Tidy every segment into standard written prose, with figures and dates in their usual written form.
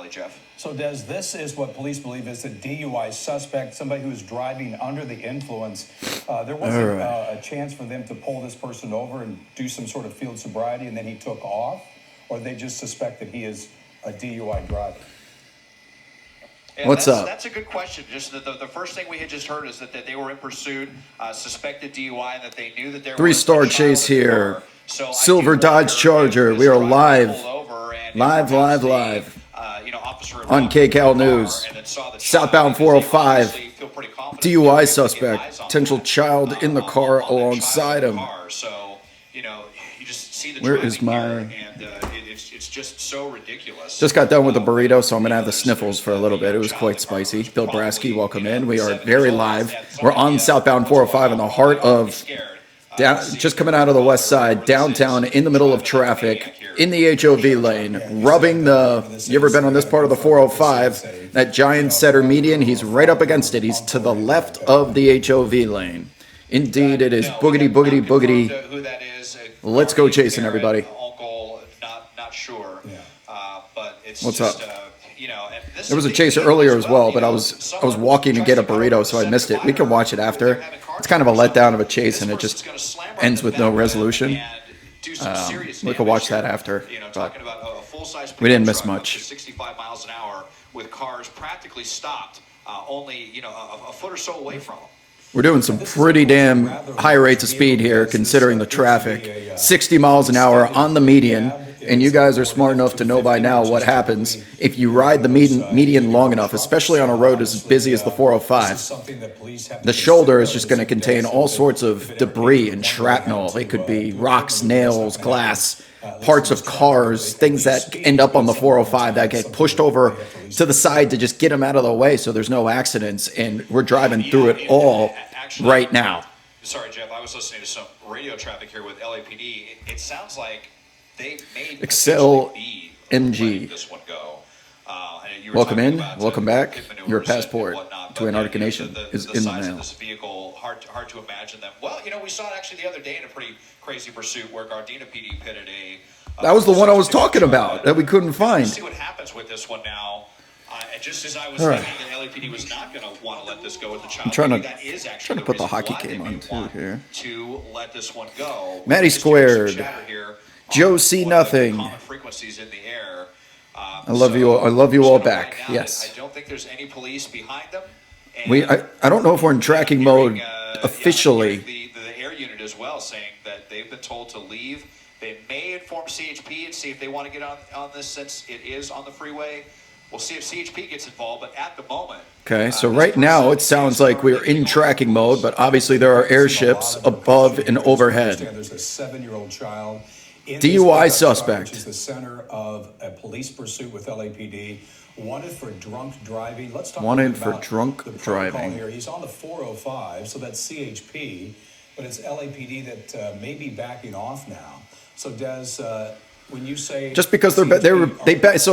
Definitely, Jeff. So, Des, this is what police believe is a DUI suspect, somebody who is driving under the influence. There wasn't a chance for them to pull this person over and do some sort of field sobriety, and then he took off? Or they just suspect that he is a DUI driver? Yeah, What's up? That's a good question. Just the first thing we had just heard is that they were in pursuit, suspected DUI, and that they knew that there was three-star chase here. So Silver Dodge Charger. We are live. Live. On KCAL News. Southbound 405. DUI suspect. Potential child in the car alongside him. Where is my... It's just so ridiculous. Just got done with the burrito, so I'm going to have the sniffles for a little bit. It was quite spicy. Bill Brasky, welcome in. We are very live. We're on southbound 405 in the heart of... just coming out of the west side, downtown, in the middle of traffic, in the HOV lane, rubbing the... You ever been on this part of the 405? That giant center median, he's right up against it. He's to the left of the HOV lane. Indeed, it is boogity, boogity, boogity. Let's go chasing, everybody. Not sure. But it's What's just, up? There was a chaser earlier as well, but I was walking to get a burrito, so I missed it. We can watch it after. It's kind of a letdown of a chase, and it just ends with no resolution. We can watch that after, but we didn't miss much. 65 miles an hour with cars practically stopped, only a foot or so away from them. We're doing some pretty damn high rates of speed here, considering the traffic. 60 miles an hour on the median. And you guys are smart enough to know by now what happens if you ride the median long enough, especially on a road as busy as the 405. The shoulder is just going to contain all sorts of debris and shrapnel. It could be rocks, nails, glass, parts of cars, things that end up on the 405 that get pushed over to the side to just get them out of the way so there's no accidents. And we're driving through it all right now. Sorry, Jeff, I was listening to some radio traffic here with LAPD. It sounds like they made Excel MG. This one go. Welcome in, welcome back. Your passport to Antarctica Nation is in the mail. This vehicle, hard to imagine them. Well, we saw it actually the other day in a pretty crazy pursuit where Gardena PD pitted a... That was the one I was talking about that we couldn't find. Let's see what happens with this one now. And just as I was thinking that LAPD was not going to want to let this go with the child, I'm trying to put the hockey game on too here. To let this one go. Matty Squared. Joe C. Nothing. Frequencies in the air. I love you all. I love you all back. Yes. I don't think there's any police behind them. I don't know if we're in tracking mode officially. The air unit as well, saying that they've been told to leave. They may inform CHP and see if they want to get on this since it is on the freeway. We'll see if CHP gets involved, but at the moment... Okay, so right now it sounds like we're in tracking mode, but obviously there are airships above and overhead. There's a 7-year-old child... DUI suspect. Which is the center of a police pursuit with LAPD. Wanted for drunk driving. Let's talk wanted about for drunk the driving. Here. He's on the 405, so that's CHP, but it's LAPD that may be backing off now. So Des, when you say just because so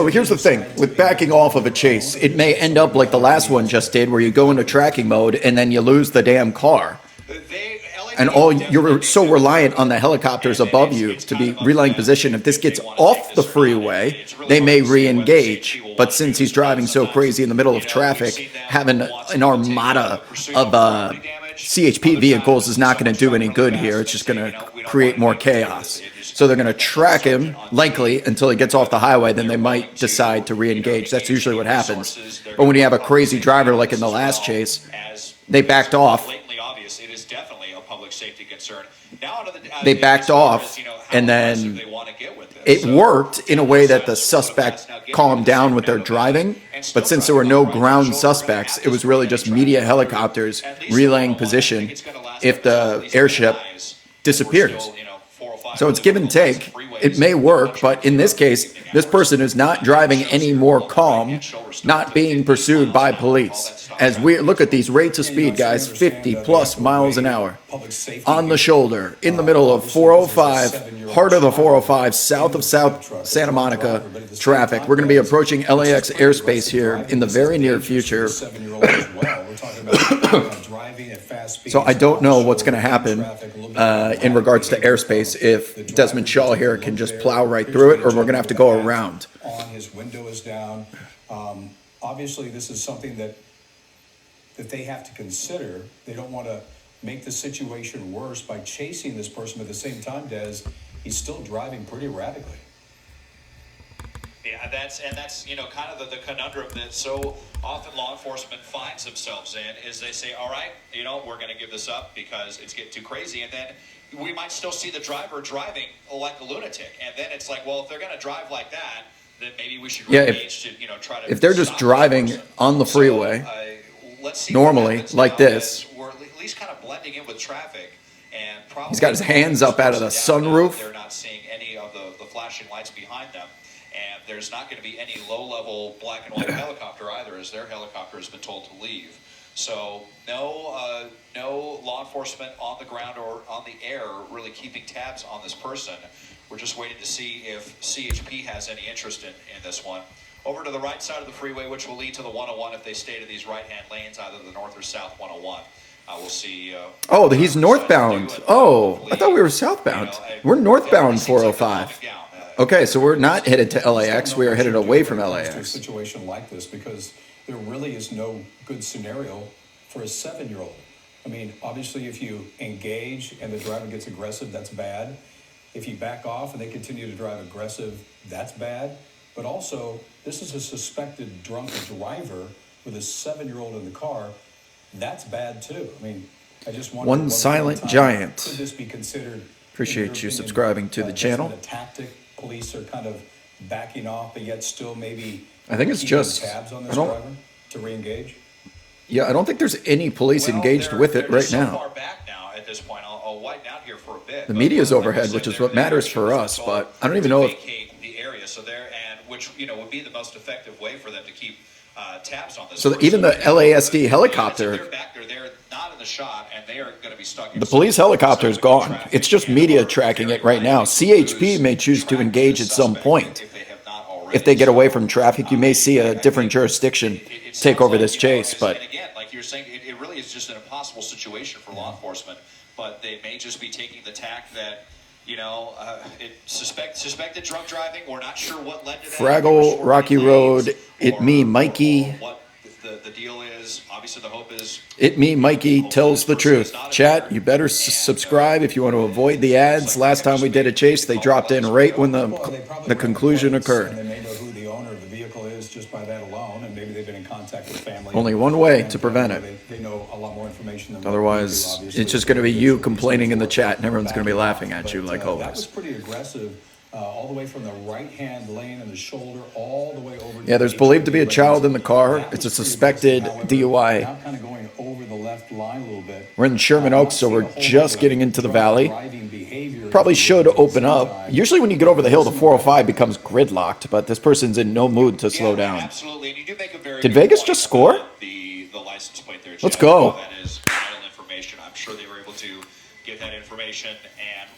here's the thing with backing off of a chase, it may end up like the last one just did, where you go into tracking mode and then you lose the damn car. And you're so reliant on the helicopters above you to be relaying position. If this gets off the freeway, they may re-engage. But since he's driving so crazy in the middle of traffic, having an armada of CHP vehicles is not going to do any good here. It's just going to create more chaos. So they're going to track him, likely, until he gets off the highway. Then they might decide to re-engage. That's usually what happens. But when you have a crazy driver like in the last chase, they backed off. Safety concern. They backed off, and then it worked in a way that the suspect calmed down with their driving. But since there were no ground suspects, it was really just media helicopters relaying position if the airship disappears. So it's give and take. It may work, but in this case, this person is not driving any more calm, not being pursued by police. As we look at these rates of speed, guys, 50 plus miles an hour on the shoulder, in the middle of 405, heart of the 405, south of South Santa Monica traffic. We're going to be approaching LAX airspace here in the very near future. So I don't know what's going to happen in regards to airspace if Desmond Shaw here can just plow right through it, or we're going to have to go around. window is down. Obviously, this is something that they have to consider. They don't want to make the situation worse by chasing this person, but at the same time, Des, he's still driving pretty erratically. Yeah, that's kind of the conundrum that so often law enforcement finds themselves in is they say, all right, we're going to give this up because it's getting too crazy, and then we might still see the driver driving like a lunatic, and then it's like, well, if they're going to drive like that, then maybe we should engage to try to. If they're just driving on the freeway, let's see normally like this, we're at least kind of blending in with traffic, and probably he's got his hands up out of the sunroof. They're not seeing any of the flashing lights behind them. And there's not going to be any low-level black and white helicopter either, as their helicopter has been told to leave. So no law enforcement on the ground or on the air really keeping tabs on this person. We're just waiting to see if CHP has any interest in this one. Over to the right side of the freeway, which will lead to the 101 if they stay to these right-hand lanes, either the north or south 101. We'll see. Oh, he's northbound. Oh, I thought we were southbound. We're northbound 405. Okay, so we're not headed to LAX. We are headed away from LAX. A situation like this, because there really is no good scenario for a 7-year-old. I mean, obviously, if you engage and the driver gets aggressive, that's bad. If you back off and they continue to drive aggressive, that's bad. But also, this is a suspected drunk driver with a 7-year-old in the car. That's bad too. I mean, I just wonder. One silent giant. Could this be considered? Appreciate you subscribing to the channel. A tactic. Police are kind of backing off, but yet still maybe. I think it's just tabs on this driver to re-engage. Yeah, I don't think there's any police engaged with it right now. So far back now at this point. I'll widen out here for a bit. The media's overhead, which is what matters for us, but I don't even know if the area. So there, and which would be the most effective way for them to keep tabs on this. So even the LASD helicopter. They're back there. They're not in the shot, and they are going to be stuck. The police helicopter is gone. It's just media tracking it right now. CHP may choose to engage at some point. If they get away from traffic, you may see a different jurisdiction take over this chase. But again, like you're saying, it really is just an impossible situation for law enforcement. But they may just be taking the tack that, suspected drunk driving. We're not sure what led to that. Fraggle, Rocky Road, it me, Mikey. What the deal is. Obviously, the hope is. It me, Mikey, tells the truth. Chat, you better subscribe if you want to avoid the ads. Last time we did a chase, they dropped in right when the conclusion occurred. And they may know who the owner of the vehicle is just by that alone, and maybe they've been in contact with family. Only one way to prevent it. They know a lot more information than Otherwise, it's just going to be you complaining in the chat, and everyone's going to be laughing at you like always. That was pretty aggressive. All the way from the right-hand lane and the shoulder all the way over. Yeah, there's believed to be a child in the car. It's a suspected DUI. Now kind of going over the left line a little bit. We're in Sherman Oaks, so we're just getting into the valley. Probably should open up. Usually when you get over the hill, the 405 becomes gridlocked, but this person's in no mood to slow down. Absolutely. And you do make a very Did Vegas just score? The license plate there. Let's go. That is vital information. I'm sure they were able to get that information, and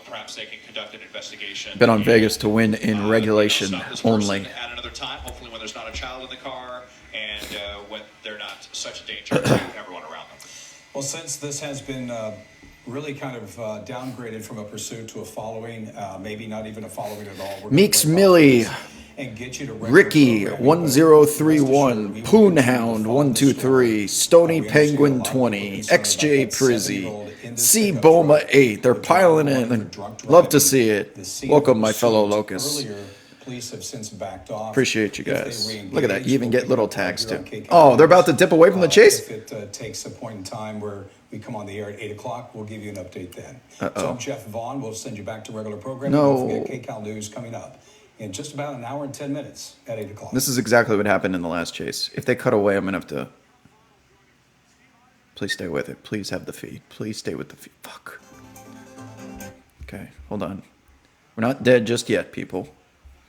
perhaps they can conduct an investigation. Bet on Vegas to win in regulation only. At another time, hopefully when there's not a child in the car, and when they're not such a danger to everyone around them. Well, since this has been really kind of downgraded from a pursuit to a following, maybe not even a following at all. Meeks Millie, and get you to Ricky 1031, Poonhound 123, Stony Penguin 20, XJ Prizzy, C Boma 8. They're piling in. Love to see it. Welcome, my fellow locusts. Police have since backed off. Appreciate you guys. Look at that. You even get little tags too. Oh, they're about to dip away from the chase? If it takes a point in time where we come on the air at 8 o'clock, we'll give you an update then. Uh-oh. So I'm Jeff Vaughn. We'll send you back to regular programming. No. Don't forget KCAL News coming up in just about an hour and 10 minutes at 8 o'clock. This is exactly what happened in the last chase. If they cut away, I'm going to have to... Please stay with it. Please have the feed. Please stay with the feed. Fuck. Okay, hold on. We're not dead just yet, people.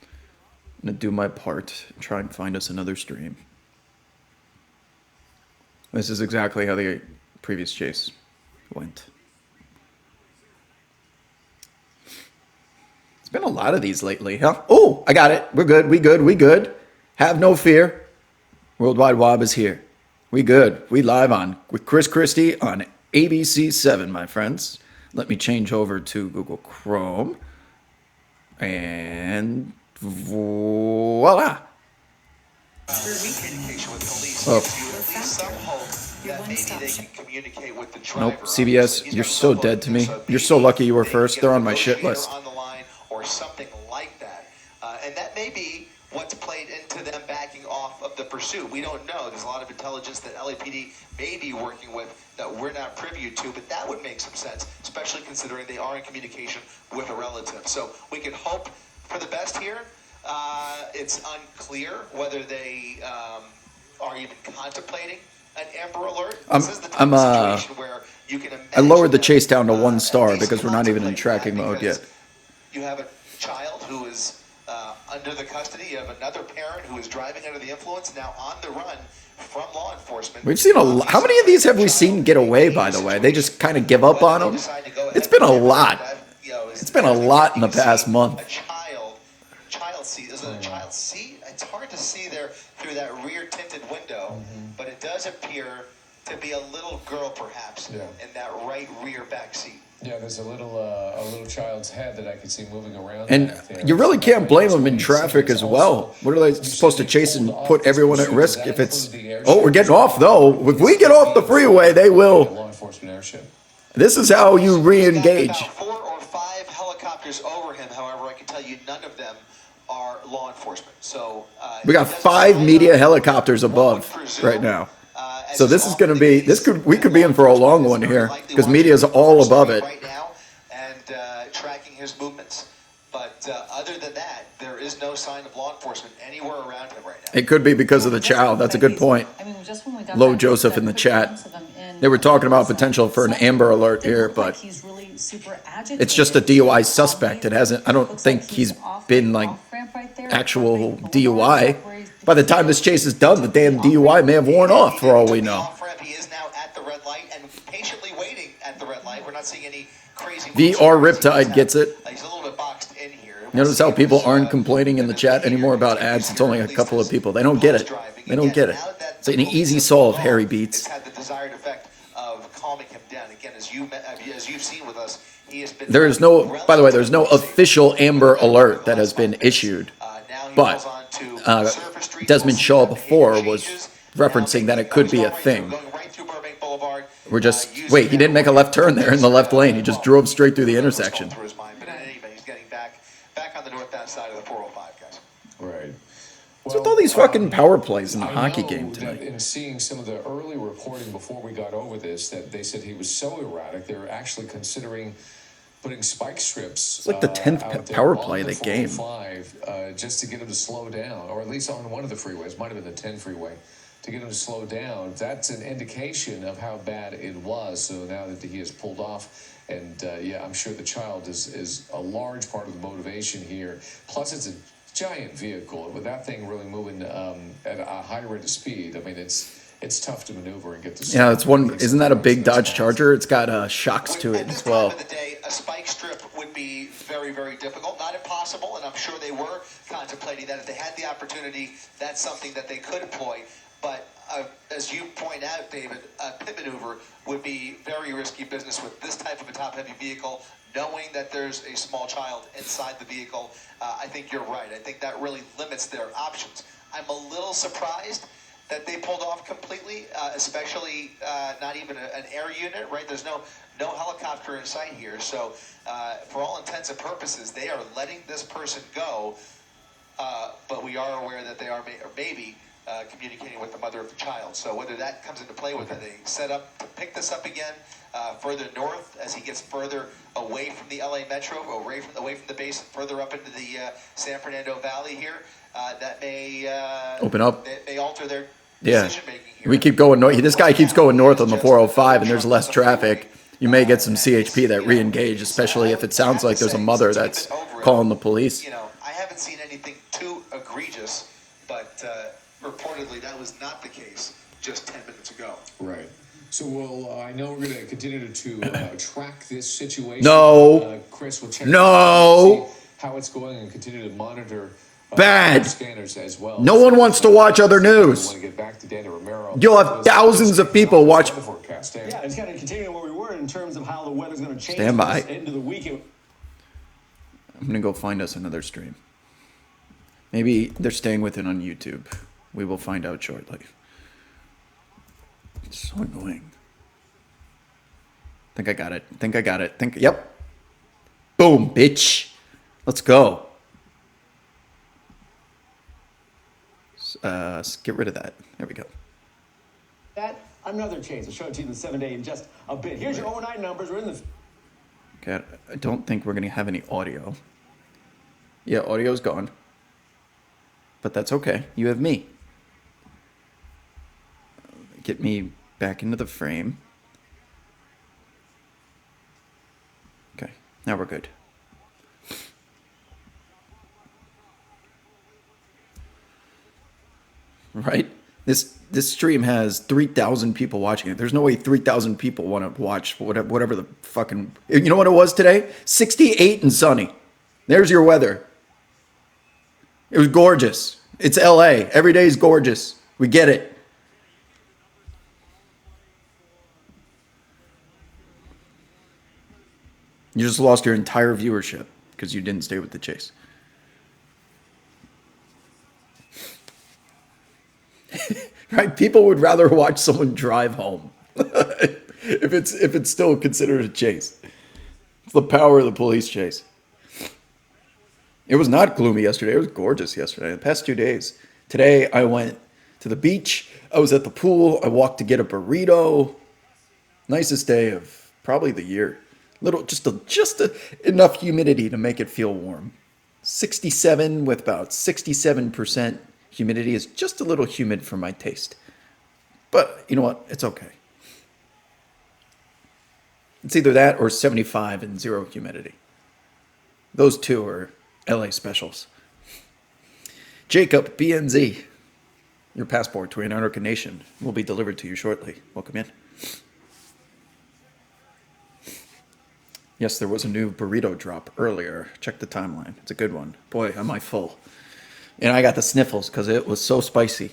I'm going to do my part and try and find us another stream. This is exactly how the previous chase went. It's been a lot of these lately, huh? Oh, I got it. We're good. We good. We good. Have no fear. Worldwide Wob is here. We good. We live on with Chris Christie on ABC 7, my friends. Let me change over to Google Chrome. And voila. Communication with police Oh. gives you at least some hope that maybe they can communicate with the driver. Nope, CBS, He's you're got so enough dead to me. so You're so maybe lucky you were they can first. get They're a on my shit negotiator list. on the line or something like that. And that may be what's played into them backing off of the pursuit. We don't know. There's a lot of intelligence that LAPD may be working with that we're not privy to, but that would make some sense, especially considering they are in communication with a relative. So we can hope for the best here. It's unclear whether they are even contemplating an Amber Alert. This is the type of situation where you can imagine I lowered the them, chase down to 1 at star least because we're not even in contemplating tracking that, mode because yet. you have a child who is under the custody. You have another parent who is driving under the influence, now on the run from law enforcement. We've seen how many of these have we seen get away, by the way? They just kind of give up on them. It's been a lot. It's been a lot in the past month. A child seat. Is it a child seat? It's hard to see there through that rear tinted window, but it does appear to be a little girl, perhaps, in that right rear back seat. Yeah, there's a little child's head that I can see moving around. And you really can't blame them in traffic as well. What are they supposed to chase and put everyone at risk if it's... Oh, we're getting off, though. If we get off the freeway, they will. Law enforcement airship. This is how you re-engage. About 4 or 5 helicopters over him. However, I can tell you none of them are law enforcement. So We got 5 media helicopters above right now. So this is going to be, we could be in for a long one here because media is all above it. Right now and tracking his movements. But other than that, there is no sign of law enforcement anywhere around him right now. It could be because of the child. That's a good point. Low Joseph in the chat. They were talking about potential for an Amber Alert here, but it's just a DUI suspect. It hasn't, I don't think he's been like actual DUI. By the time this chase is done, the damn DUI may have worn off for all we know. He is now at the red light and patiently waiting at the red light. We're not seeing any crazy VR Riptide gets it. He's a little bit boxed in here. Notice how people aren't complaining in the chat anymore about ads. It's only a couple of people. They don't get it. They don't get it. It's an easy solve, Harry Beats. It's had the desired effect of calming him down. Again, as you've seen with us, he has been. There is no, by the way, there's no official Amber Alert that has been issued. But Desmond Shaw before was referencing that it could be a thing. We're just, wait, he didn't make a left turn there in the left lane. He just drove straight through the intersection. But in any event, he's getting back on the northbound side of the 405, guys. Right. What's with all these fucking power plays in the hockey game tonight? In seeing some of the early reporting before we got over this, that they said he was so erratic, they were actually considering putting spike strips. It's like the 10th power play of the game. Just to get him to slow down, or at least on one of the freeways, might have been the 10 freeway, to get him to slow down. That's an indication of how bad it was. So now that he has pulled off, and yeah, I'm sure the child is a large part of the motivation here. Plus, it's a giant vehicle with that thing really moving at a high rate of speed. I mean, it's tough to maneuver and get to. Yeah, it's one. Isn't that a big Dodge Charger? It's got shocks to it as well. At this time of the day, a spike strip would be very, very difficult, not impossible, and I'm sure they were contemplating that if they had the opportunity, that's something that they could employ. But as you point out, David, a pit maneuver would be very risky business with this type of a top-heavy vehicle, knowing that there's a small child inside the vehicle. I think you're right. I think that really limits their options. I'm a little surprised that they pulled off completely, especially not even an air unit, right? There's no helicopter in sight here. So for all intents and purposes, they are letting this person go, but we are aware that they are maybe communicating with the mother of the child. So whether that comes into play with it, they set up to pick this up again further north as he gets further away from the LA Metro, away from the base, further up into the San Fernando Valley here. That may open up. May alter their Yeah, decision making here. we keep going north. This guy keeps going north on the 405, and there's less traffic. You may get some CHP that re-engage, especially if it sounds like there's a mother that's calling the police. You know, I haven't seen anything too egregious, but reportedly that was not the case just 10 minutes ago. Right. So, well, I know we're going to continue to track this situation. No. Chris will check No. see how it's going and continue to monitor Bad. scanners as well. No one wants to watch other news. Want to get back to Dana Romero. You'll have thousands of people watch. The forecast there. Yeah, it's kind of continuing where we were in terms of how the weather's going to change Stand by. into the weekend. I'm gonna go find us another stream. Maybe they're staying with it on YouTube. We will find out shortly. It's so annoying. Think I got it. Yep. Boom, bitch. Let's go. Get rid of that. There we go. That another chance. I'll show it to you in the 7-day in just a bit. Here's your overnight numbers. We're in the. Okay, I don't think we're going to have any audio. Yeah, audio's gone. But that's okay. You have me. Get me back into the frame. Okay, now we're good. Right? This stream has 3,000 people watching it. There's no way 3,000 people want to watch whatever the fucking... You know what it was today? 68 and sunny. There's your weather. It was gorgeous. It's LA. Every day is gorgeous. We get it. You just lost your entire viewership because you didn't stay with the chase. Right? People would rather watch someone drive home if it's still considered a chase. It's the power of the police chase. It was not gloomy yesterday. It was gorgeous yesterday. The past 2 days. Today I went to the beach. I was at the pool. I walked to get a burrito. Nicest day of probably the year. Just enough humidity to make it feel warm. 67 with about 67% humidity is just a little humid for my taste. But you know what? It's okay. It's either that or 75 and zero humidity. Those two are LA specials. Jacob, BNZ. Your passport to Antarctica Nation will be delivered to you shortly. Welcome in. Yes, there was a new burrito drop earlier. Check the timeline. It's a good one. Boy, am I full. And I got the sniffles because it was so spicy.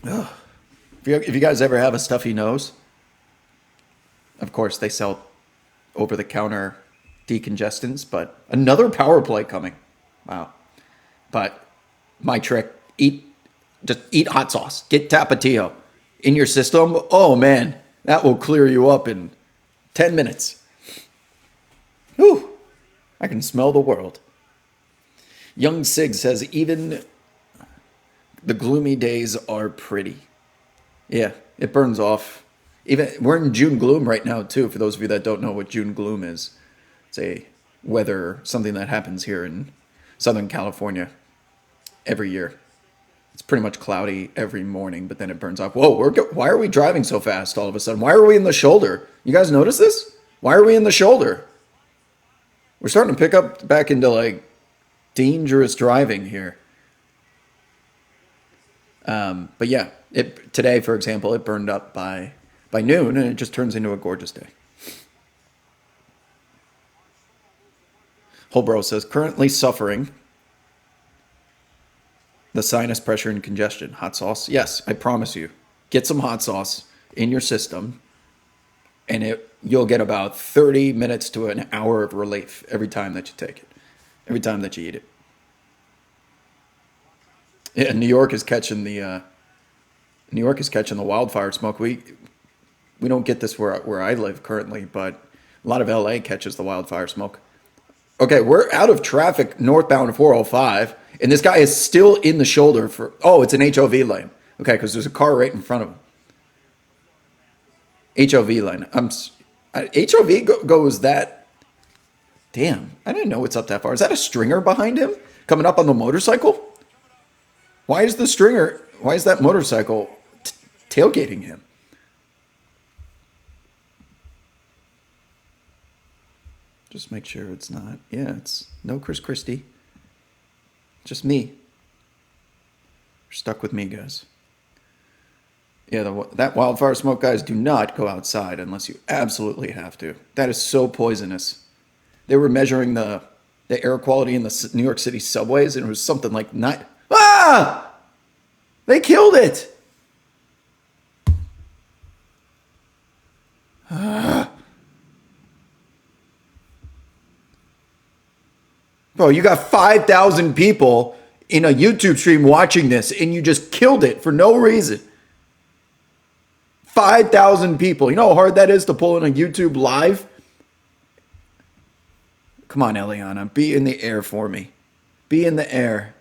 Ugh. If you guys ever have a stuffy nose, of course they sell over-the-counter decongestants, but another power play coming. Wow. But my trick, just eat hot sauce. Get Tapatio in your system. Oh, man, that will clear you up in 10 minutes. Whew. I can smell the world. Young Sig says, even the gloomy days are pretty. Yeah, it burns off. Even we're in June gloom right now, too, for those of you that don't know what June gloom is. It's a weather, something that happens here in Southern California every year. It's pretty much cloudy every morning, but then it burns off. Whoa, why are we driving so fast all of a sudden? Why are we in the shoulder? You guys notice this? Why are we in the shoulder? We're starting to pick up back into, like, dangerous driving here. But yeah, today, for example, it burned up by noon, and it just turns into a gorgeous day. Holbro says, currently suffering the sinus pressure and congestion. Hot sauce? Yes, I promise you. Get some hot sauce in your system, and you'll get about 30 minutes to an hour of relief every time that you take it, every time that you eat it. Yeah, New York is catching the wildfire smoke. We don't get this where I live currently, but a lot of LA catches the wildfire smoke. Okay, we're out of traffic northbound 405, and this guy is still in the shoulder for. Oh, it's an HOV lane. Okay, because there's a car right in front of him. HOV lane. HOV goes that. Damn, I didn't know it's up that far. Is that a stringer behind him coming up on the motorcycle? Why is that motorcycle tailgating him? Just make sure it's not. Yeah, it's no Chris Christie. Just me. You're stuck with me, guys. Yeah, that wildfire smoke, guys, do not go outside unless you absolutely have to. That is so poisonous. They were measuring the air quality in the New York City subways, and it was something like Ah! They killed it! Bro, you got 5,000 people in a YouTube stream watching this, and you just killed it for no reason. 5,000 people. You know how hard that is to pull in a YouTube live? Come on, Eliana. Be in the air for me. Be in the air.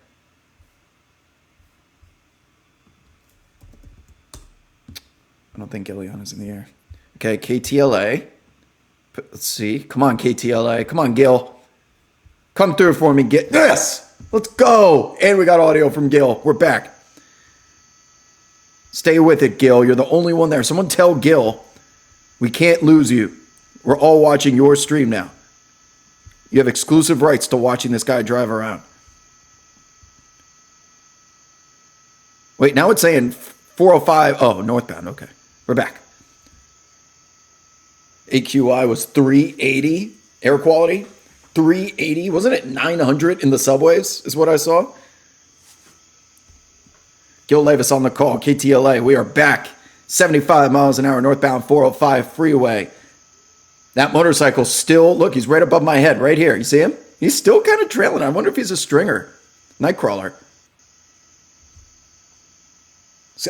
I don't think Eliana's in the air. Okay, KTLA. Let's see. Come on, KTLA. Come on, Gil. Come through for me. Get this. Let's go. And we got audio from Gil. We're back. Stay with it, Gil. You're the only one there. Someone tell Gil we can't lose you. We're all watching your stream now. You have exclusive rights to watching this guy drive around. Wait, now it's saying 405. Oh, northbound. Okay. We're back. AQI was 380 air quality. 380. Wasn't it 900 in the subways is what I saw? Gil Levis on the call. KTLA. We are back. 75 miles an hour northbound 405 freeway. That motorcycle still, look, he's right above my head right here. You see him? He's still kind of trailing. I wonder if he's a stringer. Nightcrawler.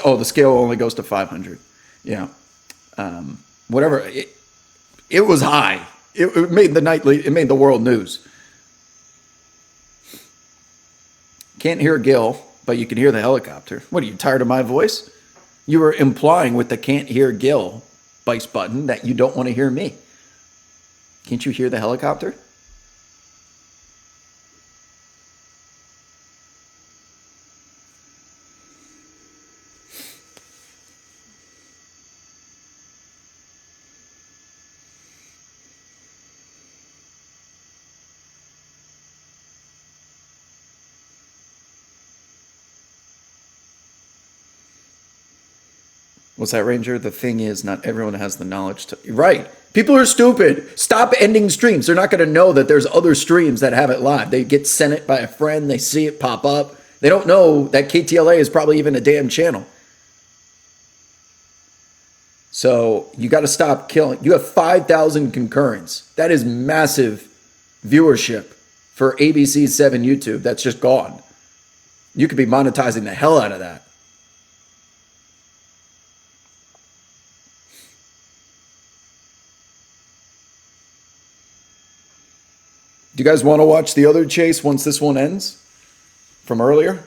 Oh, the scale only goes to 500. Yeah. Whatever. It was high. It made it made the world news. Can't hear Gil, but you can hear the helicopter. What, are you tired of my voice? You were implying with the can't hear Gil vice button that you don't want to hear me. Can't you hear the helicopter? What's that, Ranger? The thing is, not everyone has the knowledge to... Right. People are stupid. Stop ending streams. They're not going to know that there's other streams that have it live. They get sent it by a friend. They see it pop up. They don't know that KTLA is probably even a damn channel. So you got to stop killing. You have 5,000 concurrents. That is massive viewership for ABC 7 YouTube. That's just gone. You could be monetizing the hell out of that. Do you guys want to watch the other chase once this one ends from earlier?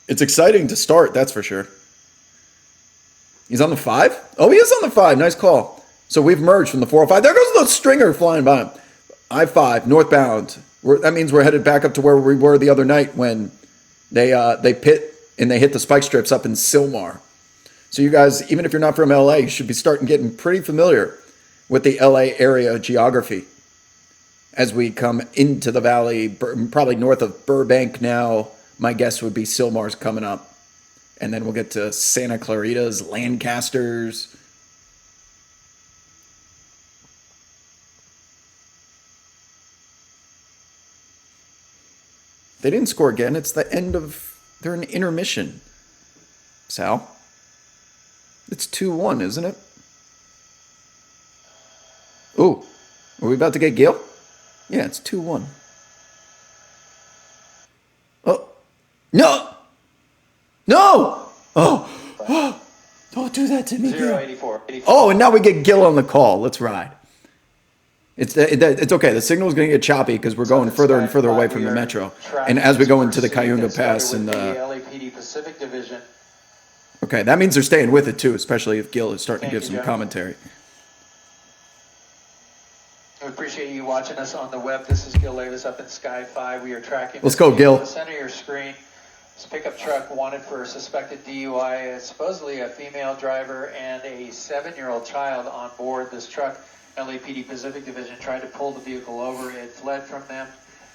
It's exciting to start, that's for sure. He's on the 5? Oh, he is on the 5. Nice call. So we've merged from the 405. There goes the stringer flying by him. I-5, northbound. That means we're headed back up to where we were the other night when they pit and they hit the spike strips up in Sylmar. So you guys, even if you're not from LA, you should be starting getting pretty familiar with the LA area geography. As we come into the valley, probably north of Burbank now, my guess would be Sylmar's coming up. And then we'll get to Santa Clarita's, Lancasters. They didn't score again. It's the end of... They're in intermission. Sal? It's 2-1, isn't it? Ooh. Are we about to get Gil? Yeah, it's 2-1. Oh. No! No! Oh. Don't do that to me, Gil. 84. Oh, and now we get Gil on the call. Let's ride. It's okay. The signal is going to get choppy because we're going further and further away from the metro. And as we go into the Cayuga Pass and the LAPD Pacific Division. Okay, that means they're staying with it too, especially if Gil is starting to give some commentary. We appreciate you watching us on the web. This is Gil Levis up in Sky 5. We are tracking. Let's go, Gil. In the center of your screen. This pickup truck wanted for a suspected DUI. Supposedly a female driver and a 7-year-old child on board this truck. LAPD Pacific Division tried to pull the vehicle over. It fled from them.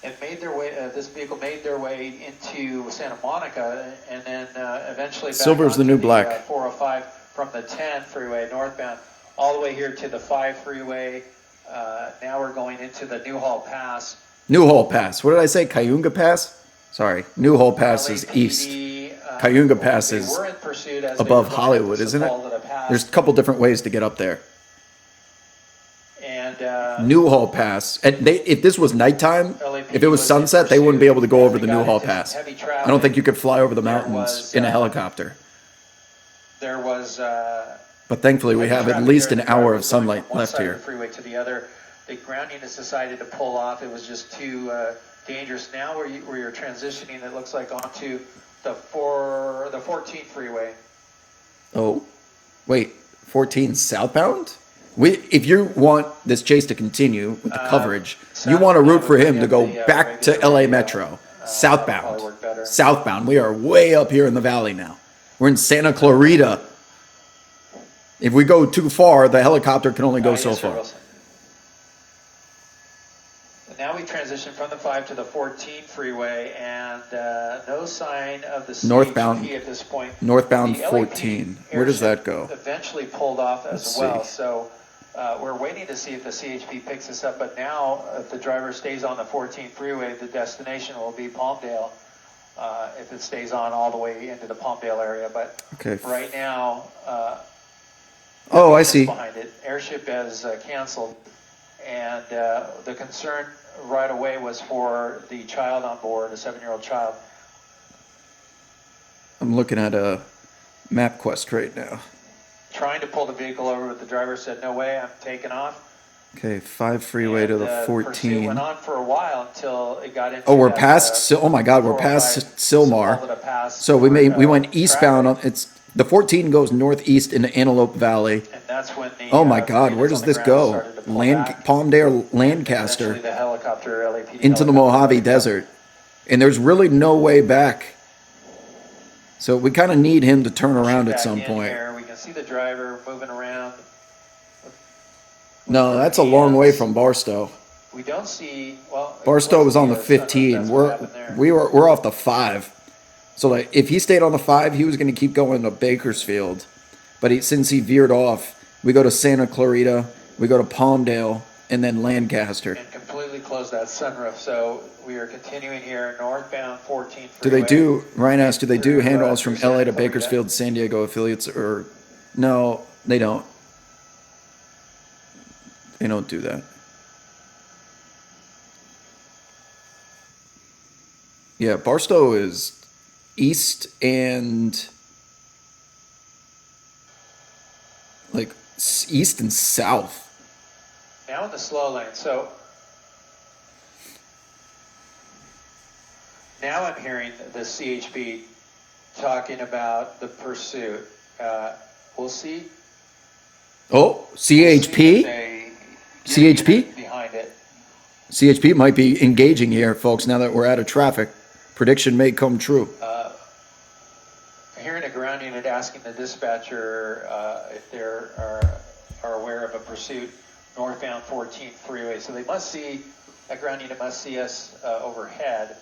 It made their way. This vehicle made their way into Santa Monica, and then eventually back Silver's the new black. 405 from the 10 freeway northbound, all the way here to the 5 freeway. Now we're going into the Newhall Pass. Newhall Pass. What did I say? Cayuga Pass? Sorry. Newhall Pass is east. Cayuga Pass is above Hollywood, isn't it? There's a couple different ways to get up there. And Newhall Pass. And if this was nighttime, If it was sunset, they wouldn't be able to go over the Newhall Pass. I don't think you could fly over the mountains in a helicopter. There was. But thankfully, we have at least an hour of sunlight left here. Freeway to the other. The ground units decided to pull off. It was just too dangerous. Now where you're transitioning, it looks like onto the 14th freeway. Oh, wait, 14 southbound? If you want this chase to continue with the coverage, you want to root for him to go back to LA Metro, southbound. Southbound. We are way up here in the valley now. We're in Santa Clarita. If we go too far, the helicopter can only go so far. Now we transition from the 5 to the 14 freeway, and no sign of the northbound CHP at this point. Northbound 14. Where does that go? Eventually pulled off as well. So we're waiting to see if the CHP picks us up. But now, if the driver stays on the 14 freeway, the destination will be Palmdale. If it stays on all the way into the Palmdale area, but right now, oh, I see. Behind it, airship has canceled, and the concern right away was for the child on board, a 7-year-old child. I'm looking at a MapQuest right now. Trying to pull the vehicle over, but the driver said, "No way, I'm taking off." Okay, 5 freeway to the 14. Pursuit went on for a while until it got into. Oh, we're past. Oh my God, we're past Sylmar. So we went eastbound. The 14 goes northeast into Antelope Valley. And that's when the, oh my God, where does this go? Palmdale, Lancaster, the helicopter LAPD into the Mojave Desert, and there's really no way back. So we kind of need him to turn around at some point. We can see the driver moving around. No, that's a long way from Barstow. We don't see. Well, Barstow was on the 15. We're off the 5. So like, if he stayed on the 5, he was going to keep going to Bakersfield. But since he veered off, we go to Santa Clarita, we go to Palmdale, and then Lancaster. And completely close that sunroof. So we are continuing here northbound 14 freeway. Do they do, Ryan asked, do they do handoffs from LA to Bakersfield, San Diego affiliates, or no, they don't. They don't do that. Yeah, Barstow is east and like east and south. Now in the slow lane. So now I'm hearing the CHP talking about the pursuit. We'll see. Oh, CHP? CHP? Behind it. CHP might be engaging here, folks, now that we're out of traffic. Prediction may come true. Hearing a ground unit asking the dispatcher if they are aware of a pursuit northbound 14th freeway. So they must see, that ground unit must see us overhead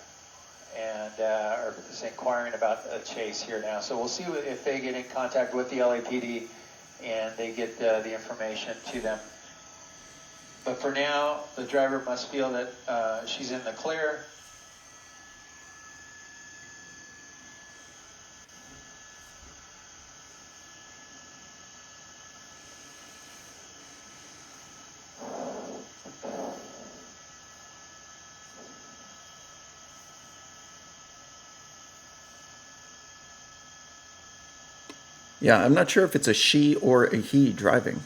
and are inquiring about a chase here now. So we'll see if they get in contact with the LAPD and they get the information to them. But for now, the driver must feel that she's in the clear. Yeah, I'm not sure if it's a she or a he driving.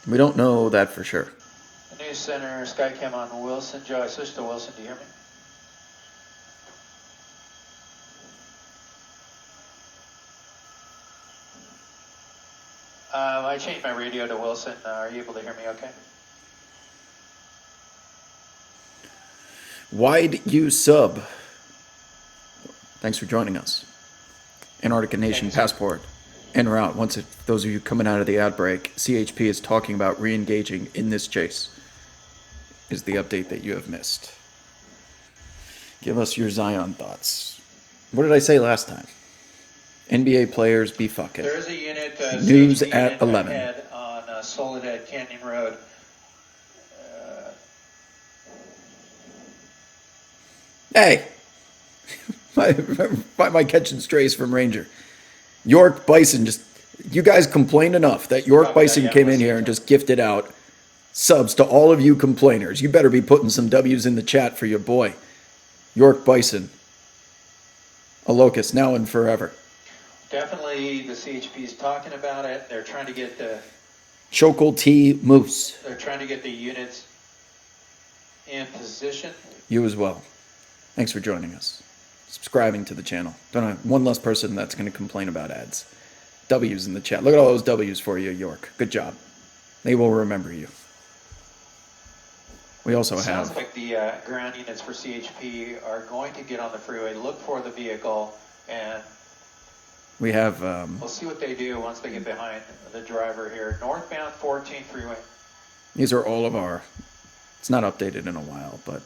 We don't know that for sure. The News Center, Skycam on Wilson. Joe, I switched to Wilson. Do you hear me? I changed my radio to Wilson. Are you able to hear me okay? Wide U sub. Thanks for joining us. Antarctica Nation Passport. En route. Those of you coming out of the outbreak, CHP is talking about re-engaging in this chase. Is the update that you have missed. Give us your Zion thoughts. What did I say last time? NBA players be fucking. There is a unit. News CHP at unit 11. ahead on Soledad Canyon Road. Hey! my catching strays from Ranger. York Bison you guys complained enough that York Bison came in here and just gifted out subs to all of you complainers. You better be putting some W's in the chat for your boy, York Bison. A locust now and forever. Definitely the CHP is talking about it. They're trying to get the Chokol T Moose. They're trying to get the units in position. You as well. Thanks for joining us. Subscribing to the channel. Don't have one less person that's going to complain about ads. W's in the chat. Look at all those W's for you, York. Good job. They will remember you. We also have... Sounds like the ground units for CHP are going to get on the freeway, look for the vehicle, and we have... we'll see what they do once they get behind the driver here. Northbound 14th freeway. These are all of our... It's not updated in a while, but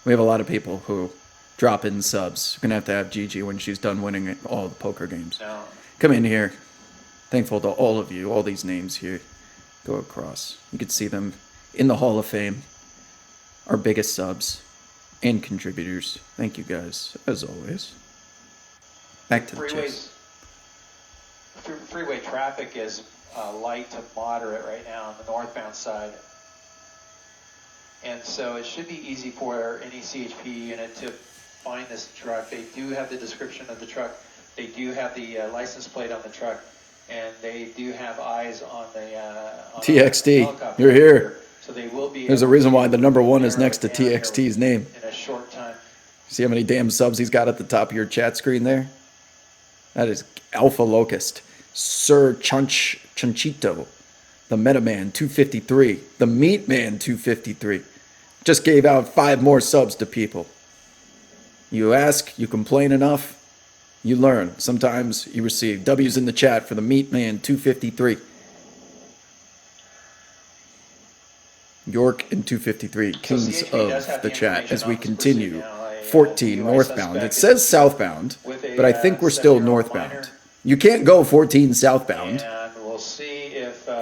we have a lot of people who drop in subs. We're going to have Gigi when she's done winning all the poker games. No. Come in here. Thankful to all of you. All these names here go across. You can see them in the Hall of Fame. Our biggest subs and contributors. Thank you guys, as always. Back to the chase. Freeway traffic is light to moderate right now on the northbound side. And so it should be easy for any CHP unit to find this truck. They do have the description of the truck. They do have the license plate on the truck. And they do have eyes on the TXT. You're here. So they will be. There's a reason why the number 1 is next to TXT's name. In a short time. See how many damn subs he's got at the top of your chat screen there? That is Alpha Locust. Sir Chunchito. The Metaman 253. The Meatman 253. Just gave out 5 more subs to people. You ask, you complain enough, you learn. Sometimes you receive W's in the chat for the Meatman 253. York and 253, kings of the chat as we continue. 14 northbound. It says southbound, but I think we're still northbound. You can't go 14 southbound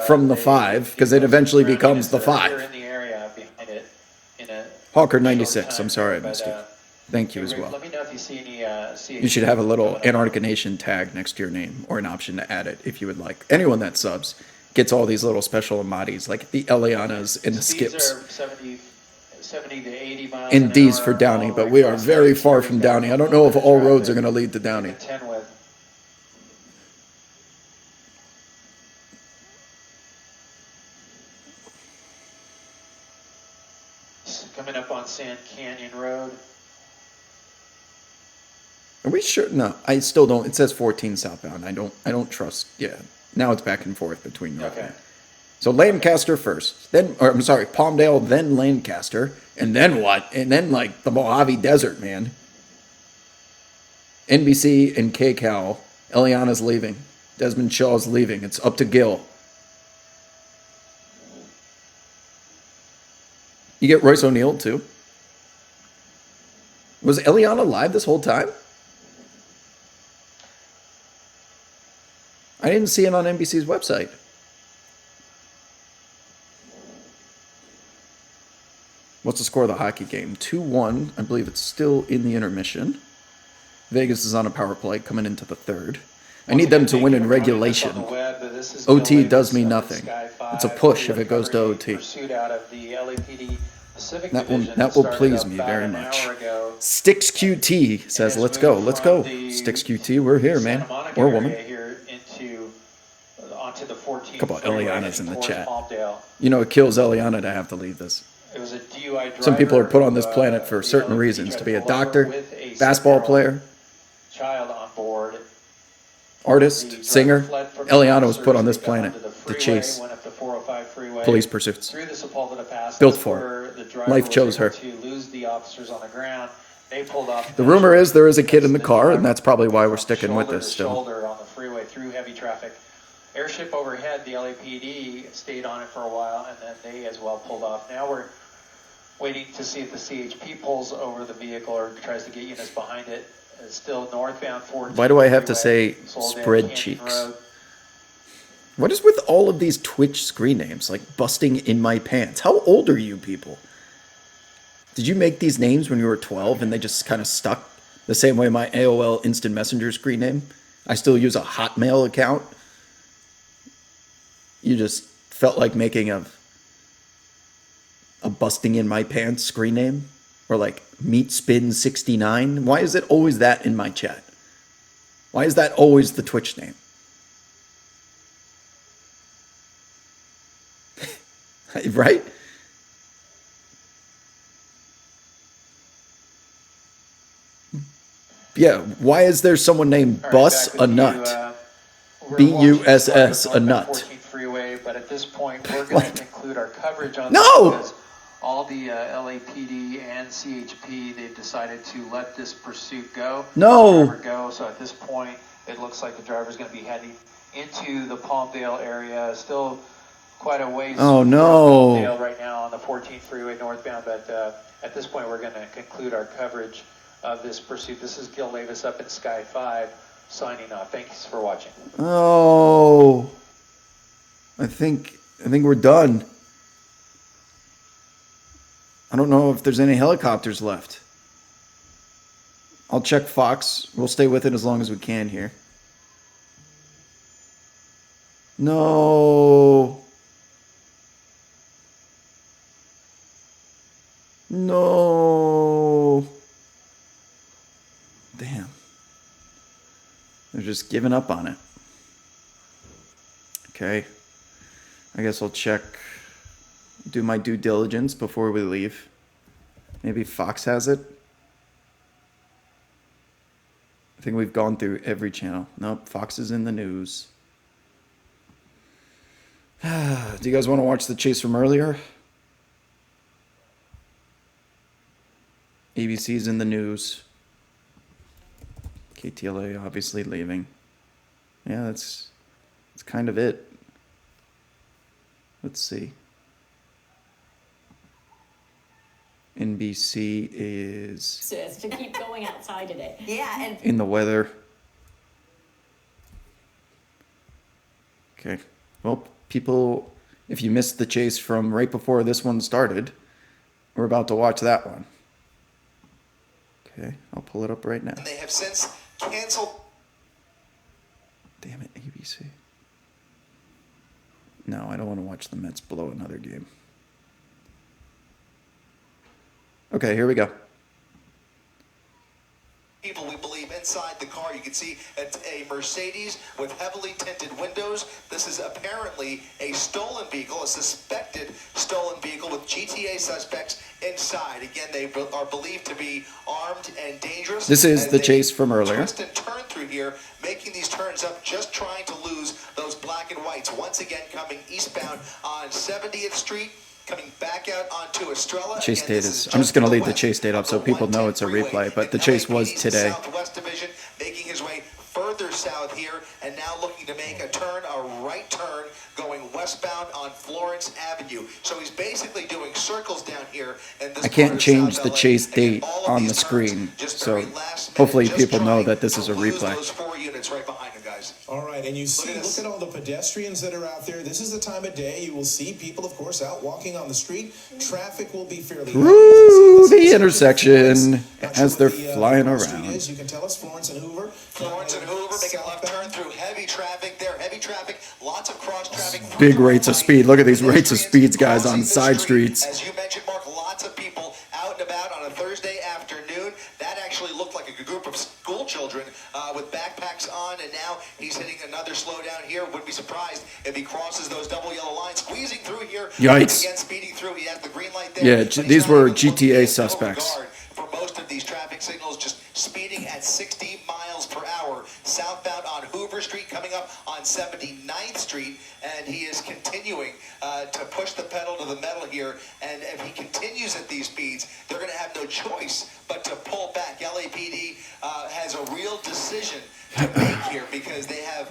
from the 5 because it eventually becomes the 5. Hawker 96, I'm sorry I missed it. Thank you as well. Let me know if you see any. You should have a little Antarctica Nation tag next to your name or an option to add it if you would like. Anyone that subs gets all these little special Amatis like the Elianas and the Skips. 70 to 80 miles and D's for Downey, but we are very far from Downey. I don't know if all roads are going to lead to Downey. 10 with. Coming up on Sand Canyon Road. Are we sure? No, I still don't. It says 14 southbound. I don't trust. Yeah. Now it's back and forth between northbound. Okay. So Lancaster first, then, or I'm sorry, Palmdale, then Lancaster, and then what? And then like the Mojave Desert, man. NBC and KCAL. Eliana's leaving. Desmond Shaw's leaving. It's up to Gil. You get Royce O'Neal too. Was Eliana live this whole time? I didn't see it on NBC's website. What's the score of the hockey game? 2-1. I believe it's still in the intermission. Vegas is on a power play coming into the 3rd. I need them to win in regulation. OT does me nothing. It's a push if it goes to OT. That will please me very much. Sticks QT says, let's go, let's go. Sticks QT, we're here, man. Or woman. A couple of Elianas in the chat. You know, it kills Eliana to have to leave this. Some people are put on this planet for certain reasons. To be a doctor, basketball player, artist, singer. Eliana was put on this planet to chase police pursuits. Built for it. Life chose her. The rumor is there is a kid in the car, and that's probably why we're sticking with this still. Airship overhead, the LAPD stayed on it for a while, and then they as well pulled off. Now we're waiting to see if the CHP pulls over the vehicle or tries to get units behind it. It's still northbound 14. Why do I have to say spread cheeks? What is with all of these Twitch screen names, like busting in my pants? How old are you people? Did you make these names when you were 12 and they just kind of stuck the same way my AOL Instant Messenger screen name? I still use a Hotmail account. You just felt like making a a busting in my pants screen name, or like meat spin 69. Why is it always that in my chat? Why is that always the Twitch name? Right? Yeah, why is there someone named Bus a Nut? B-U-S-S a nut. 14th freeway, but at this point we're going to conclude our coverage on No! this because all the LAPD and CHP, they've decided to let this pursuit go. No! Go. So at this point, it looks like the driver's going to be heading into the Palmdale area. Still quite a ways Oh, from no. Palmdale right now on the 14th freeway northbound, but at this point we're going to conclude our coverage of this pursuit. This is Gil Davis up in Sky 5 signing off. Thanks for watching. Oh, I think we're done. I don't know if there's any helicopters left. I'll check Fox. We'll stay with it as long as we can here. No. No. Damn. They're just giving up on it. Okay. I guess I'll check, do my due diligence before we leave. Maybe Fox has it. I think we've gone through every channel. Nope, Fox is in the news. Do you guys want to watch the chase from earlier? ABC's in the news. KTLA obviously leaving. Yeah, that's kind of it. Let's see. NBC is To keep going outside today. Yeah, and in the weather. Okay. Well, people, if you missed the chase from right before this one started, we're about to watch that one. Okay, I'll pull it up right now. They have since canceled. Damn it, ABC. No, I don't want to watch the Mets blow another game. Okay, here we go. People, we believe, inside the car. You can see a Mercedes with heavily tinted windows. This is apparently a stolen vehicle, a suspected stolen vehicle with GTA suspects inside. Again, they are believed to be armed and dangerous. This is the chase from earlier. Twist and turn through here, making these turns up, just trying to lose those black and whites. Once again, coming eastbound on 70th Street. Coming back out onto Estrella. Chase date is, I'm just going to leave the chase date up so people know it's a replay, but the chase was today. Southwest Division, making his way further south here, and now looking to make a turn, a right turn, going westbound on Florence Avenue. So he's basically doing circles down here. In this I can't part of change South the LA. chase Again, date all of on these the screen, turns, just so very last minute, hopefully just people know trying that this is a to lose replay. those 4 units right behind him, guys. All right, and you see, Look look at all the pedestrians that are out there. This is the time of day you will see people, of course, out walking on the street. Traffic will be fairly heavy. Woo, the intersection as they're flying around. You can tell us Florence and Hoover. Florence and Hoover making a left turn through heavy traffic there. Heavy traffic, lots of cross traffic. Big rates of speed. Look at these rates of speeds, guys, on side streets. As you mentioned, Mark, lots of people out and about on a Thursday afternoon. That actually looked like a group of school children with backpacks on, and now he's hitting another slowdown here. Wouldn't be surprised if he crosses those double yellow lines, squeezing through here. Yikes. Again, speeding through. He has the green light there. Yeah, but he's these not were even looking GTA at suspects. regard for most of these traffic signals, just speeding at 60 miles per hour southbound on Hoover Street, coming up on 79th Street, and he is continuing to push the pedal to the metal here. And if he continues at these speeds, they're going to have no choice but to pull back. LAPD has a real decision to make here because they have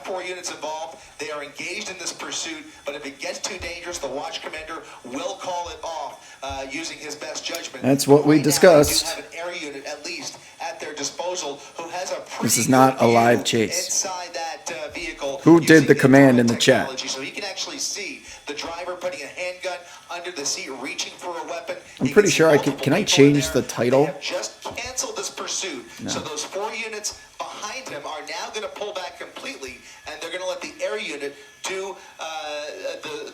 4 units involved. They are engaged in this pursuit, but if it gets too dangerous, the watch commander will call it off using his best judgment. That's what we Right now, discussed. they do have an air unit at least at their disposal who has a This is pretty not good a live view chase. inside that vehicle. Who did using the command in the chat? technology. So he can actually see the driver putting a handgun under the seat, reaching for a weapon. I'm You pretty see sure I multiple can I people in change there. the title? They have just canceled this pursuit. So those 4 units behind him are now going to pull back completely, and they're going to let the air unit do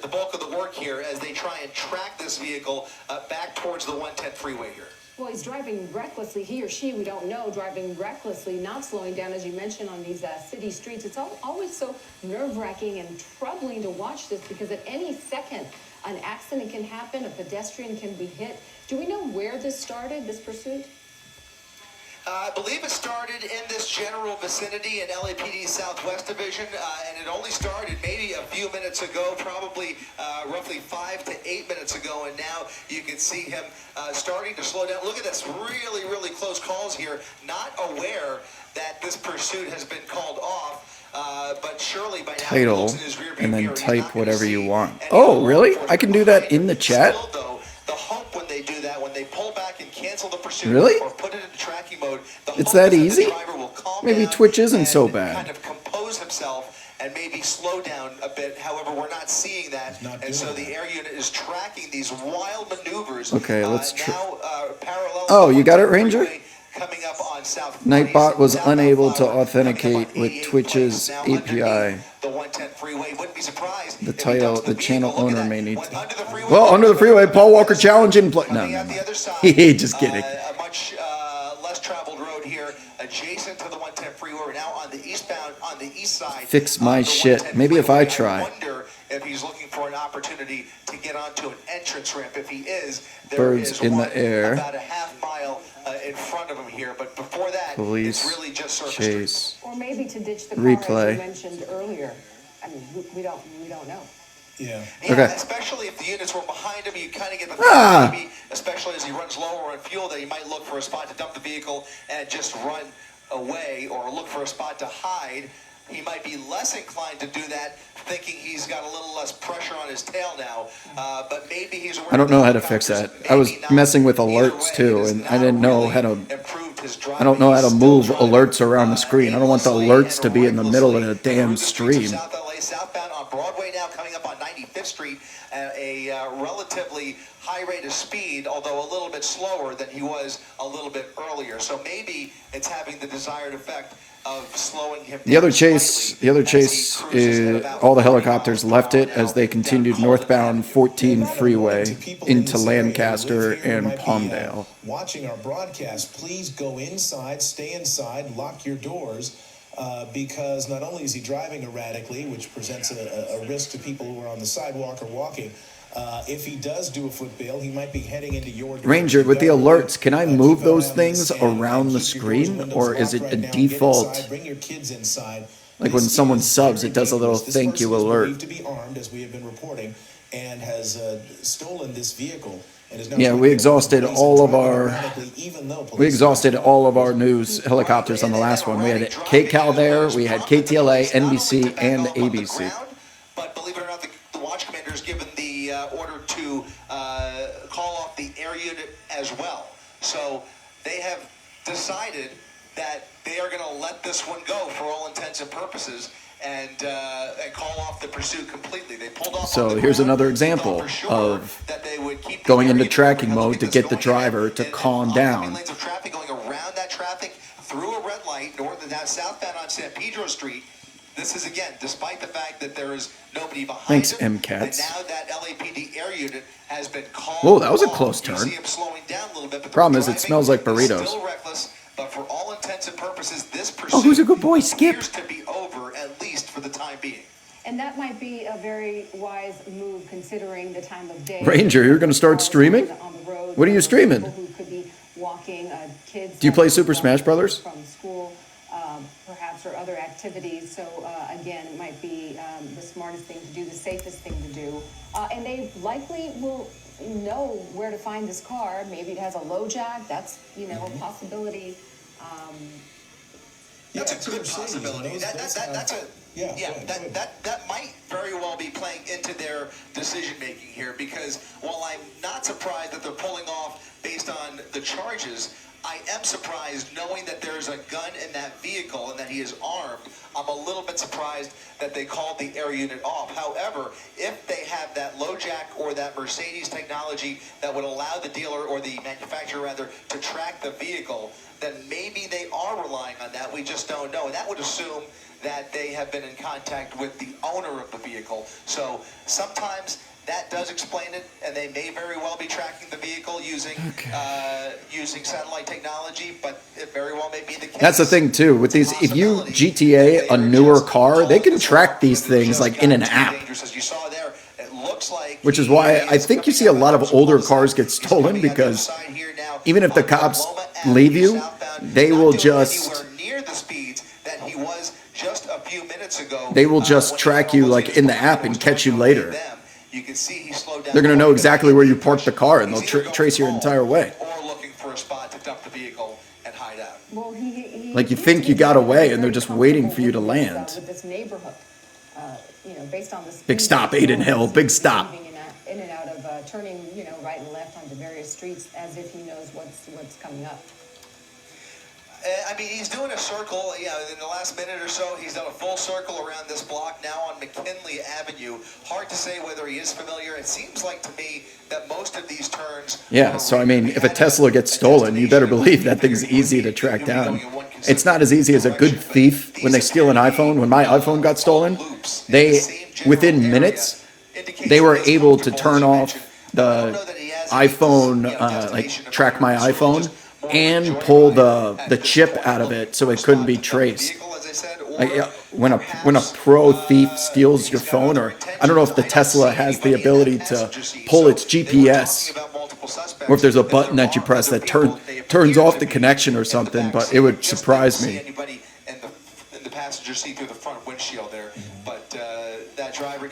the bulk of the work here as they try and track this vehicle back towards the 110 freeway here. Well, he's driving recklessly. He or she, we don't know, driving recklessly, not slowing down, as you mentioned, on these city streets. It's always so nerve-wracking and troubling to watch this because at any second, an accident can happen, a pedestrian can be hit. Do we know where this started, this pursuit? I believe it started in this general vicinity in LAPD Southwest Division, and it only started maybe a few minutes ago, probably roughly 5 to 8 minutes ago, and now you can see him starting to slow down. Look at this, really, really close calls here, not aware that this pursuit has been called off, but surely by now Title, and then type whatever you want. Oh, really? I can do that in the chat? The hope when they do that, when they pull back and cancel the pursuit, really? or put it into tracking mode, it's that easy? Maybe Twitch isn't so bad. Kind of compose himself and maybe slow down a bit. However, we're not seeing that, and so the air unit is tracking these wild maneuvers. Okay, let's try. Parallel. Oh, you got it, Ranger? Coming up on South Nightbot was unable to authenticate with Twitch's API. The 110 freeway. Wouldn't be surprised. The title, the channel owner may need to. Well, under the freeway, Paul Walker challenge in play. No, just kidding. A much less traveled road here, adjacent to the 110 freeway. We're now on the eastbound, on the east side. Fix my shit. Maybe if I try. I wonder if he's looking for an opportunity to get onto an entrance ramp. If he is, there Birds is in one the air. about a half mile in front of him here. But before that, Police it's really just surface chase. streets. Or maybe to ditch the car, Replay. as you mentioned earlier. I mean, we don't know. Yeah. Okay. Especially if the units were behind him, you kind of get the feeling, maybe, especially as he runs lower on fuel, that he might look for a spot to dump the vehicle and just run away, or look for a spot to hide. He might be less inclined to do that, thinking he's got a little less pressure on his tail now. But maybe he's. I don't know how to fix that. I was messing with alerts too, and I didn't know how to. I don't know how to move alerts around the screen. I don't want the alerts to be in the middle of the damn stream. South LA, southbound on Broadway now, coming up on 95th Street at a relatively high rate of speed, although a little bit slower than he was a little bit earlier. So maybe it's having the desired effect of slowing him down. The other chase, all the helicopters left it as they continued northbound 14 freeway into Lancaster and Palmdale. Watching our broadcast, please go inside, stay inside, lock your doors. Because not only is he driving erratically, which presents a risk to people who are on the sidewalk or walking, if he does do a foot bail, he might be heading into your direction. Ranger, with the alerts, can I move those things around the screen, or is it a default? Bring your kids inside. Like when someone subs, it does a little thank you alert. To be armed, as we have been reporting, and has stolen this vehicle. Yeah, we exhausted all of our news helicopters on the last one. We had KCAL there, we had KTLA, NBC, and ABC. But believe it or not, the watch commander has given the order to call off the air unit as well. So they have decided that they are going to let this one go for all intents and purposes, and call off the pursuit completely. They pulled off. So here's another example of going into tracking mode to get the driver to calm down. Lanes of traffic going around that traffic through a red light, north and southbound on San Pedro Street. This is, again, despite the fact that there is nobody behind Thanks, him. MCATs. And now that LAPD air unit has been called. Whoa, that was a close You turn. see him slowing down a little bit, but the Problem is, it driving smells like is burritos. Still reckless, but for all intents and purposes, this pursuit Oh, who's a good boy? Skip. appears to be over, at least for the time being. And that might be a very wise move considering the time of day. Ranger, you're going to start streaming? On the road, What are you streaming? people who could be walking, kids. Do you play Super Smash Brothers? From school, perhaps, or other activities. So again, it might be the smartest thing to do, the safest thing to do. And they likely will know where to find this car. Maybe it has a low jack. That's, a possibility. That's a good possibility. That might very well be playing into their decision making here, because while I'm not surprised that they're pulling off based on the charges, I am surprised knowing that there's a gun in that vehicle and that he is armed. I'm a little bit surprised that they called the air unit off. However, if they have that low jack or that Mercedes technology that would allow the dealer or the manufacturer rather to track the vehicle, then maybe they are relying on that. We just don't know. And that would assume that they have been in contact with the owner of the vehicle. So sometimes that does explain it, and they may very well be tracking the vehicle using using satellite technology, but it very well may be the case. That's the thing too with these. If you GTA a newer car, they can track these things like in an app, which is why I think you see a lot of older cars get stolen, because even if the cops leave you, they will just track you like in the app and catch you later. They're going to know exactly where you parked the car, and they'll trace your entire way. Well, Like you think you got away, and they're just waiting for you to land. With this neighborhood, based on the Big stop, Aiden Hill. Big stop. In and out of turning, right and left onto various streets as if he knows what's coming up. I mean, he's doing a circle, in the last minute or so, he's done a full circle around this block now on McKinley Avenue. Hard to say whether he is familiar. It seems like to me that most of these turns... Yeah, so I mean, if a Tesla gets stolen, you better believe that thing's easy to track down. It's not as easy as a good thief when they steal an iPhone. When my iPhone got stolen, within minutes, they were able to turn off the iPhone, track my iPhone, and pull the chip out of it so it couldn't be traced. When a pro thief steals your phone, or I don't know if the Tesla has the ability to pull its GPS, or if there's a button that you press that turns off the connection or something, but it would surprise me.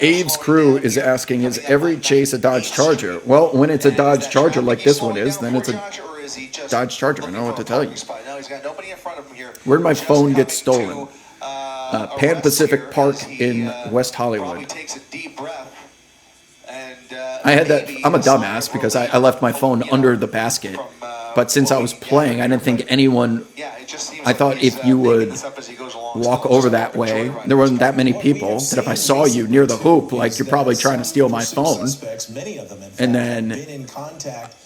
Abe's crew is asking, is every chase a Dodge Charger? Well, when it's a Dodge Charger like this one is, then it's a Dodge Charger. I don't know what to tell you. Where did my phone get stolen? Pan Pacific Park in West Hollywood. I had that. I'm a dumbass because I left my phone under the basket. But since I was playing, I didn't think anyone... I thought if you would walk over that way, there wasn't that many people, that if I saw you near the hoop, like you're probably trying to steal my phone. And then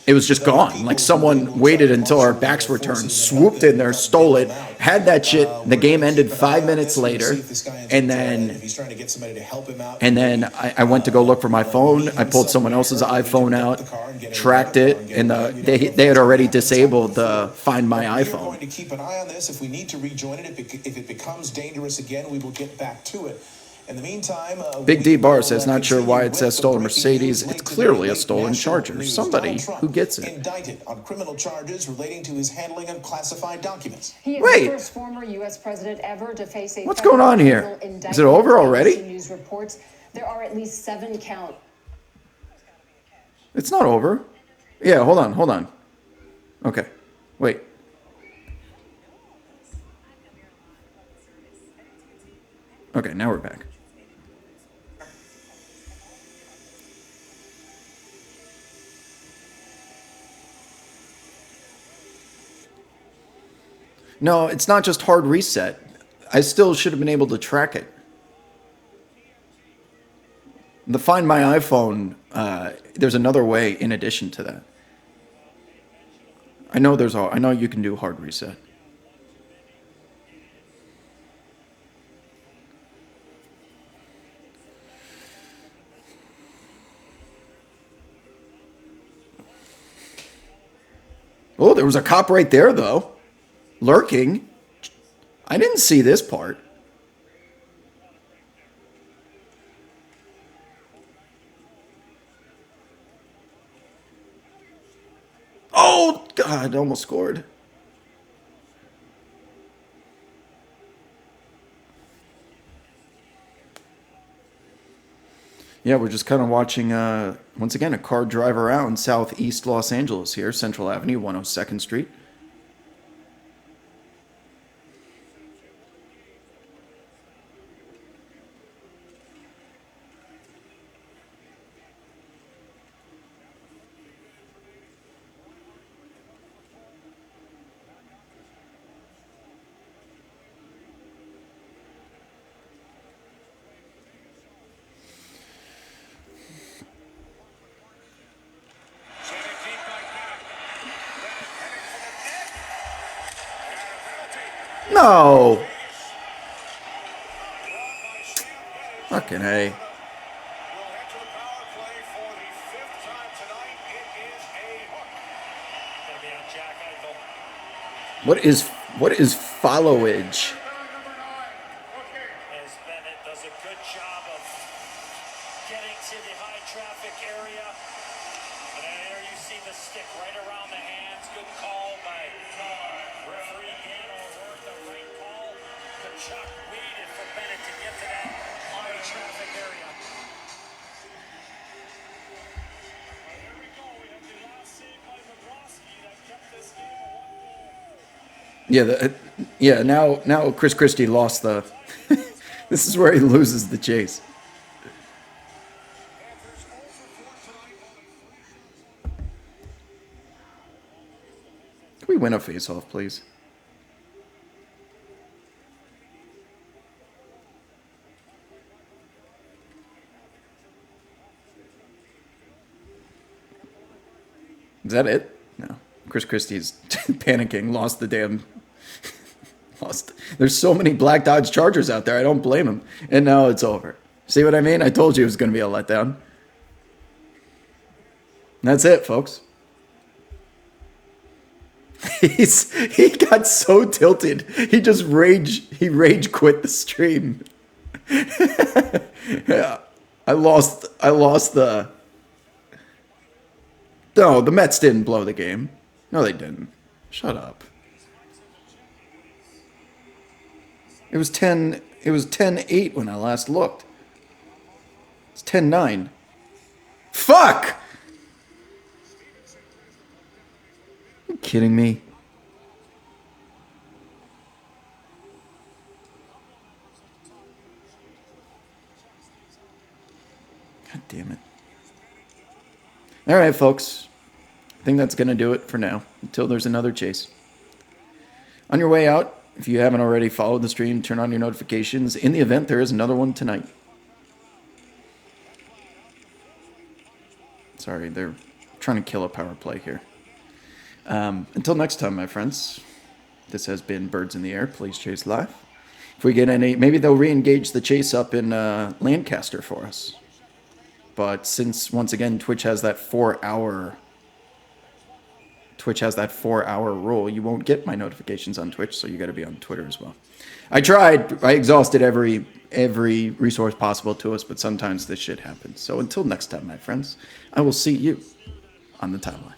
it was just gone. Like someone waited until our backs were turned, swooped in there, stole it, had that shit. The game ended 5 minutes later. And then I went to go look for my phone. I pulled someone else's iPhone out, tracked it, and they had already disabled the Find My iPhone. We're going to keep an eye on this. If we need to rejoin it, if it becomes dangerous again, we will get back to it. In the meantime, Big D Bar says, not sure why it says stolen Mercedes. It's clearly a stolen Charger. Somebody who gets it. Indicted on criminal charges relating to his handling of classified documents. He is the first former U.S. president ever to face a what's going on here? Is it over already? News reports there are at least 7 counts. It's not over. Yeah, hold on. Okay, wait. Okay, now we're back. No, it's not just hard reset. I still should have been able to track it. The Find My iPhone, there's another way in addition to that. I know you can do hard reset. Oh, there was a cop right there, though. Lurking. I didn't see this part. Oh, God, almost scored. Yeah, we're just kind of watching, once again, a car drive around southeast Los Angeles here, Central Avenue, 102nd Street. No. Fucking hey. What is followage? As Bennett does a good job of getting to the high traffic area. And there you see the stick right around the hands. Good call by referee Dan O'Rourke. The right call. Kachuk waited for Bennett to get to that high traffic area. Here we go. We have the last save by Bobrovsky that kept this game a 1-goal. Yeah, now Chris Christie lost the... This is where he loses the chase. Can we win a face-off, please? Is that it? No. Chris Christie's panicking, lost the damn... Lost. There's so many black Dodge Chargers out there, I don't blame him. And now it's over. See what I mean? I told you it was going to be a letdown. And that's it, folks. He got so tilted. He just rage quit the stream. Yeah. I lost the... No, the Mets didn't blow the game. No, they didn't. Shut up. It was 10-8 when I last looked. It's 10-9. Fuck! Are you kidding me? God damn it. All right, folks. I think that's going to do it for now, until there's another chase. On your way out, if you haven't already followed the stream, turn on your notifications. In the event, there is another one tonight. Sorry, they're trying to kill a power play here. Until next time, my friends, this has been Birds in the Air. Please chase live. If we get any, maybe they'll re-engage the chase up in Lancaster for us. But since, once again, Twitch has that 4-hour rule, you won't get my notifications on Twitch, so you got to be on Twitter as well. I tried. I exhausted every resource possible to us, but sometimes this shit happens. So until next time, my friends, I will see you on the timeline.